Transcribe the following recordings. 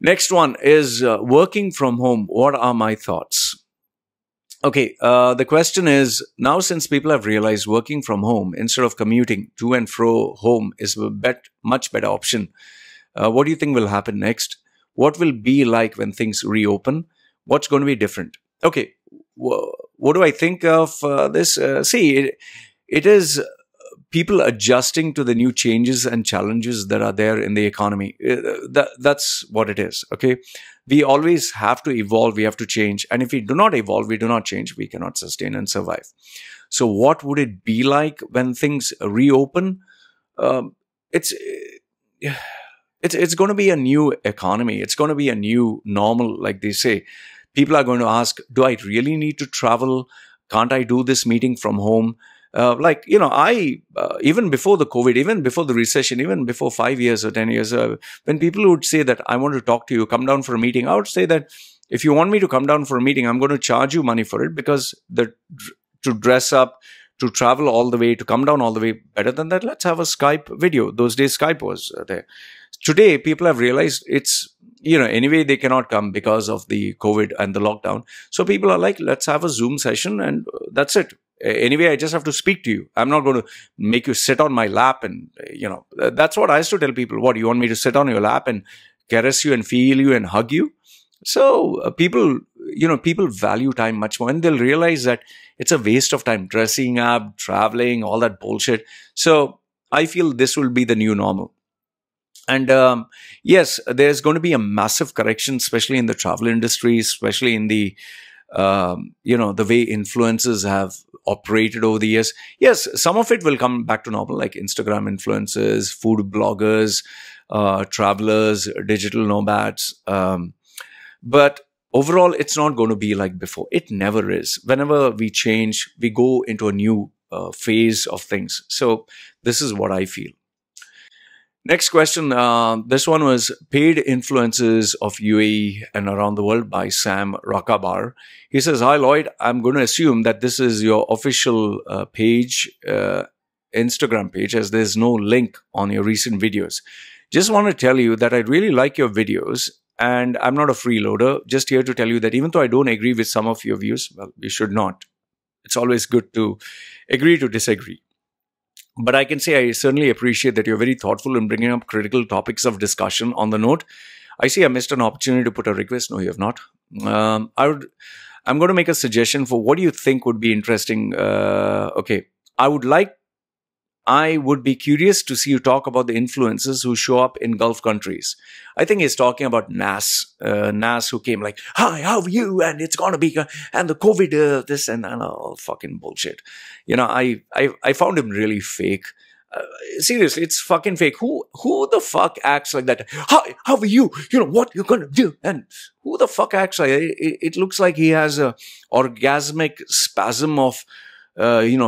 Next one is working from home. What are my thoughts? Okay, the question is, now since people have realized working from home instead of commuting to and fro home is a much better option, what do you think will happen next? What will be like when things reopen? What's going to be different? Okay, what do I think of this? It is people adjusting to the new changes and challenges that are there in the economy. That's what it is. Okay, we always have to evolve. We have to change, and if we do not evolve, we do not change. We cannot sustain and survive. So, what would it be like when things reopen? It's going to be a new economy. It's going to be a new normal, like they say. People are going to ask, do I really need to travel? Can't I do this meeting from home? Even before the COVID, even before the recession, even before 5 years or 10 years, when people would say that I want to talk to you, come down for a meeting, I would say that if you want me to come down for a meeting, I'm going to charge you money for it, because to dress up, to travel all the way, to come down all the way, better than that, let's have a Skype video. Those days, Skype was there. Today, people have realized anyway, they cannot come because of the COVID and the lockdown. So people are like, let's have a Zoom session and that's it. Anyway, I just have to speak to you. I'm not going to make you sit on my lap. And, that's what I used to tell people. What, you want me to sit on your lap and caress you and feel you and hug you? So people value time much more, and they'll realize that it's a waste of time dressing up, traveling, all that bullshit. So I feel this will be the new normal. And yes, there's going to be a massive correction, especially in the travel industry, especially in the the way influencers have operated over the years. Yes, some of it will come back to normal, like Instagram influencers, food bloggers, travelers, digital nomads. But overall, it's not going to be like before. It never is. Whenever we change, we go into a new phase of things. So this is what I feel. Next question. This one was Paid Influences of UAE and Around the World by Sam Rakabar. He says, hi, Lloyd. I'm going to assume that this is your official page, Instagram page, as there's no link on your recent videos. Just want to tell you that I really like your videos, and I'm not a freeloader. Just here to tell you that even though I don't agree with some of your views, well, you should not. It's always good to agree to disagree. But I can say I certainly appreciate that you're very thoughtful in bringing up critical topics of discussion. On the note, I see I missed an opportunity to put a request. No, you have not. I'm going to make a suggestion for what do you think would be interesting. Okay, I would be curious to see you talk about the influencers who show up in Gulf countries. I think he's talking about Nas. Nas, who came like, hi, how are you? And it's going to be, and the COVID, this and all fucking bullshit. I found him really fake. Seriously, it's fucking fake. Who the fuck acts like that? Hi, how are you? You know what you're going to do? And who the fuck acts like that? It looks like he has a orgasmic spasm of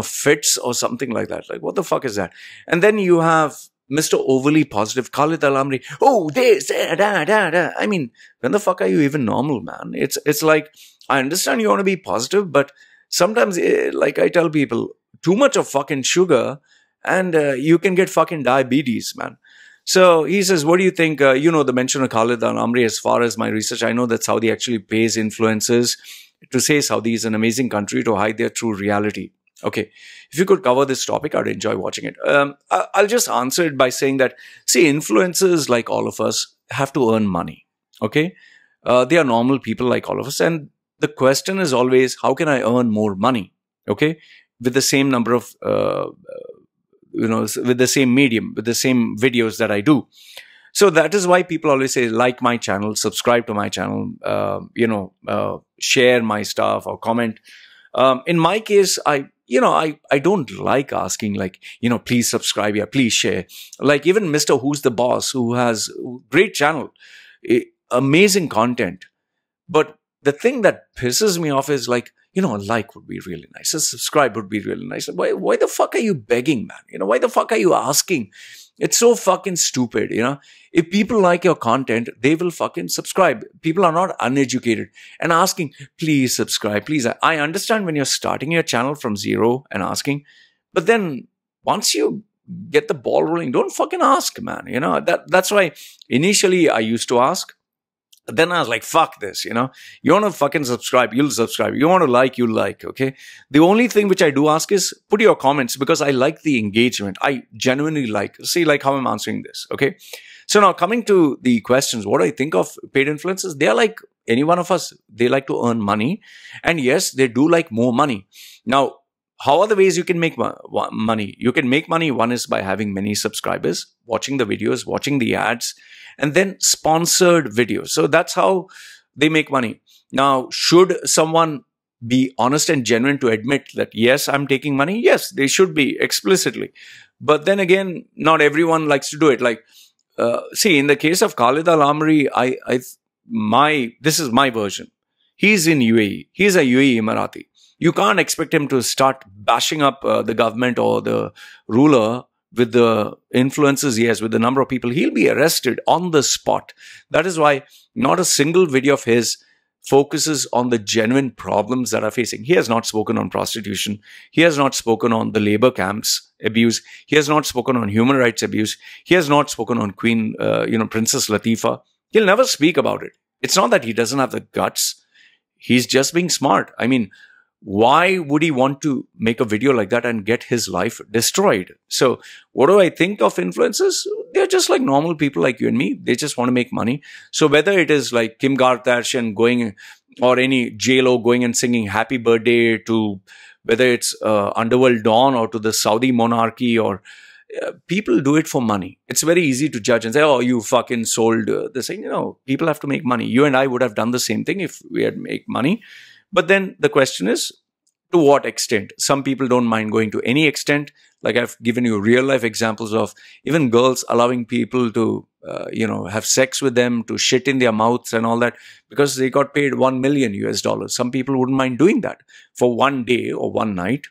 fits or something like that. Like, what the fuck is that? And then you have Mr. Overly Positive, Khalid Ameri. Oh, this, da. I mean, when the fuck are you even normal, man? It's like, I understand you want to be positive, but sometimes, like I tell people, too much of fucking sugar and you can get fucking diabetes, man. So he says, what do you think? The mention of Khalid Ameri, as far as my research, I know that Saudi actually pays influencers to say Saudi is an amazing country to hide their true reality. Okay, if you could cover this topic, I'd enjoy watching it. I'll just answer it by saying that, see, influencers like all of us have to earn money. Okay, they are normal people like all of us, and the question is always, how can I earn more money? Okay, with the same number of, with the same medium, with the same videos that I do. So that is why people always say, like my channel, subscribe to my channel, share my stuff or comment. In my case, I don't like asking, like, please subscribe, yeah, please share. Like even Mr. Who's the Boss, who has great channel, amazing content. But the thing that pisses me off is like, a like would be really nice. A subscribe would be really nice. Why the fuck are you begging, man? Why the fuck are you asking? It's so fucking stupid, If people like your content, they will fucking subscribe. People are not uneducated and asking, please subscribe, please. I understand when you're starting your channel from zero and asking, but then once you get the ball rolling, don't fucking ask, man. That's why initially I used to ask. Then I was like, fuck this, You want to fucking subscribe, you'll subscribe. You want to like, you'll like, okay? The only thing which I do ask is put your comments, because I like the engagement. I genuinely see like how I'm answering this, okay? So now coming to the questions, what do I think of paid influencers? They are like any one of us. They like to earn money. And yes, they do like more money. Now, how are the ways you can make money? You can make money. One is by having many subscribers, watching the videos, watching the ads, and then sponsored videos. So that's how they make money. Now, should someone be honest and genuine to admit that, yes, I'm taking money? Yes, they should be explicitly. But then again, not everyone likes to do it. Like, see, in the case of Khalid Ameri, this is my version. He's in UAE. He's a UAE Emirati. You can't expect him to start bashing up the government or the ruler with the influences he has, with the number of people. He'll be arrested on the spot. That is why not a single video of his focuses on the genuine problems that are facing. He has not spoken on prostitution. He has not spoken on the labor camps abuse. He has not spoken on human rights abuse. He has not spoken on Princess Latifa. He'll never speak about it. It's not that he doesn't have the guts. He's just being smart. I mean, why would he want to make a video like that and get his life destroyed? So what do I think of influencers? They're just like normal people like you and me. They just want to make money. So whether it is like Kim Kardashian going, or any J-Lo going and singing happy birthday to, whether it's Underworld Dawn or to the Saudi monarchy, or people do it for money. It's very easy to judge and say, oh, you fucking sold this thing. People have to make money. You and I would have done the same thing if we had made money. But then the question is, to what extent? Some people don't mind going to any extent. Like I've given you real life examples of even girls allowing people to, have sex with them, to shit in their mouths and all that, because they got paid $1 million US. Some people wouldn't mind doing that for one day or one night,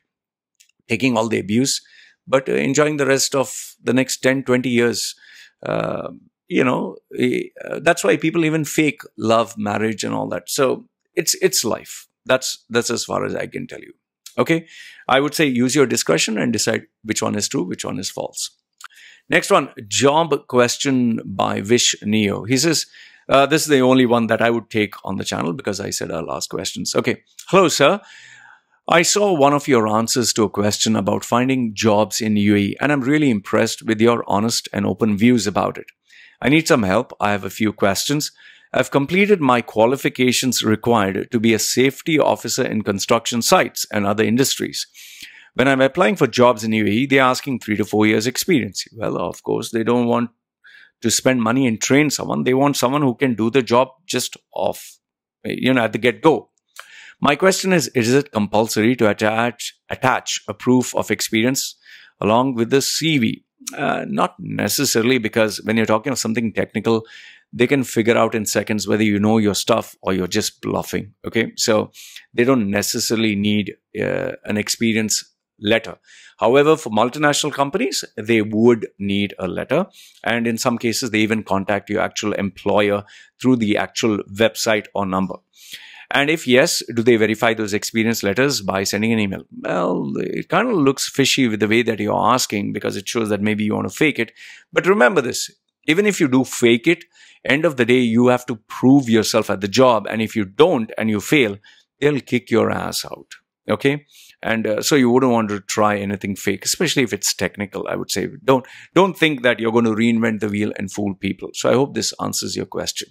taking all the abuse, but enjoying the rest of the next 10, 20 years. That's why people even fake love, marriage and all that. So it's life. That's as far as I can tell you. Okay. I would say use your discretion and decide which one is true, which one is false. Next one, job question by Vish Neo. He says, this is the only one that I would take on the channel because I said I'll ask questions. Okay. Hello, sir. I saw one of your answers to a question about finding jobs in UAE, and I'm really impressed with your honest and open views about it. I need some help. I have a few questions. I've completed my qualifications required to be a safety officer in construction sites and other industries. When I'm applying for jobs in UAE, they're asking 3 to 4 years experience. Well, of course, they don't want to spend money and train someone. They want someone who can do the job just off, at the get-go. My question is it compulsory to attach a proof of experience along with the CV? Not necessarily, because when you're talking of something technical, they can figure out in seconds whether you know your stuff or you're just bluffing. Okay, so they don't necessarily need an experience letter. However, for multinational companies, they would need a letter, and in some cases, they even contact your actual employer through the actual website or number. And if yes, do they verify those experience letters by sending an email? Well, it kind of looks fishy with the way that you're asking, because it shows that maybe you want to fake it. But remember this, even if you do fake it, end of the day, you have to prove yourself at the job. And if you don't and you fail, they'll kick your ass out. Okay? And so you wouldn't want to try anything fake, especially if it's technical, I would say. Don't think that you're going to reinvent the wheel and fool people. So I hope this answers your question.